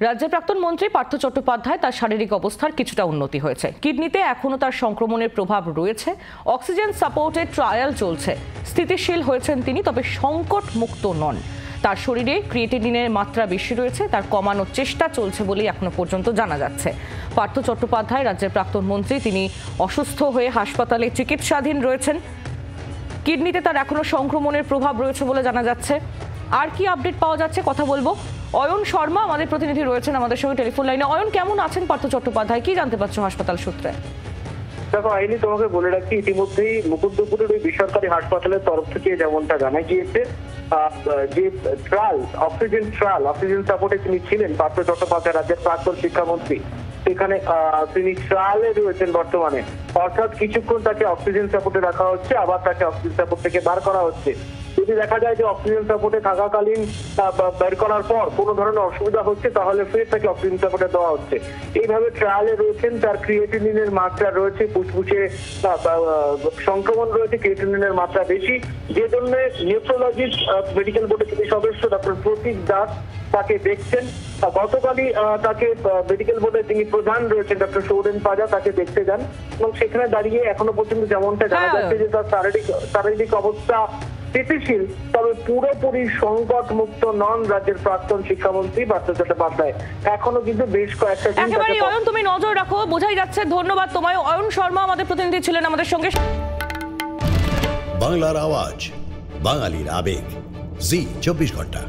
রাজ্যের প্রাক্তন মন্ত্রী পার্থ চট্টোপাধ্যায় তার শারীরিক অবস্থার কিছুটা উন্নতি হয়েছে। কিডনিতে এখনো তার সংক্রমণের প্রভাব রয়েছে। অক্সিজেন সাপোর্টের ট্রায়াল চলছে। স্থিতিশীল হয়েছেন তিনি, তবে সংকট মুক্ত নন। তার শরীরে ক্রিয়েটিনিনের মাত্রা বেশি রয়েছে, তার কমানোর চেষ্টা চলছে বলেই এখনো পর্যন্ত জানা যাচ্ছে। পার্থ চট্টোপাধ্যায় রাজ্যের প্রাক্তন মন্ত্রী, তিনি অসুস্থ হয়ে হাসপাতালে চিকিৎসাধীন রয়েছেন। কিডনিতে তার এখনো সংক্রমণের প্রভাব রয়েছে বলে জানা যাচ্ছে। আর কি আপডেট পাওয়া যাচ্ছে কথা বলবো। অয়ন শর্মা আমাদের প্রতিনিধি রয়েছেন আমাদের সঙ্গে টেলিফোন লাইনে। অয়ন, কেমন আছেন পার্থ চট্টোপাধ্যায়? কি জানতে পারছো হাসপাতাল সূত্রে? দেখো আইনি, তোমাকে বলে রাখি, ইতিমধ্যেই মুকুন্দপুরের ওই বেসরকারি হাসপাতালের তরফ থেকে যেমনটা জানা গিয়েছে, যে অক্সিজেন সাপোর্টে তিনি ছিলেন পার্থ চট্টোপাধ্যায়, রাজ্যের প্রাক্তন শিক্ষামন্ত্রী, সেখানে তিনি ট্রায়ালে রয়েছেন বর্তমানে। অর্থাৎ কিছুক্ষণ তাকে অক্সিজেন সাপোর্টে রাখা হচ্ছে, আবার তাকে অক্সিজেন সাপোর্ট থেকে বার করা হচ্ছে। যদি দেখা যায় যে অক্সিজেন সাপোর্টে থাকাকালীন বের করার পর কোনো ধরনের অসুবিধা হচ্ছে, তাহলে ফের তাকে অক্সিজেন সাপোর্টে দেওয়া হচ্ছে। এইভাবে ট্রায়ালে রয়েছেন। তার ক্রিয়েটিনিনের মাত্রা রয়েছে, ফুসফুসে সংক্রমণ রয়েছে, ক্রিয়েটিনিনের মাত্রা বেশি, যে জন্য নেফ্রোলজিস্ট মেডিকেল বোর্ডের যিনি সদস্য ডক্টর প্রতীক দাস তাকে দেখছেন। গতকালই তাকে মেডিকেল বোর্ডের যিনি প্রধান রয়েছেন ডক্টর সৌরেন পাজা তাকে দেখতে যান, এবং সেখানে দাঁড়িয়ে এখনো পর্যন্ত যেমনটা জানা যাচ্ছে যে তার শারীরিক অবস্থা স্থিতিশীল, তবে পুরোপুরি সংকট মুক্ত নন রাজ্যের প্রাক্তন শিক্ষামন্ত্রী পার্থ চট্টোপাধ্যায়। এখনো কিন্তু বেশ কয়েকটা দিন অয়ন, তুমি নজর রাখো, বোঝাই যাচ্ছে। ধন্যবাদ তোমায়। অয়ন শর্মা আমাদের প্রতিনিধি ছিলেন আমাদের সঙ্গে। বাংলার আওয়াজ, বাঙালির আবেগ, জি 24 ঘন্টা।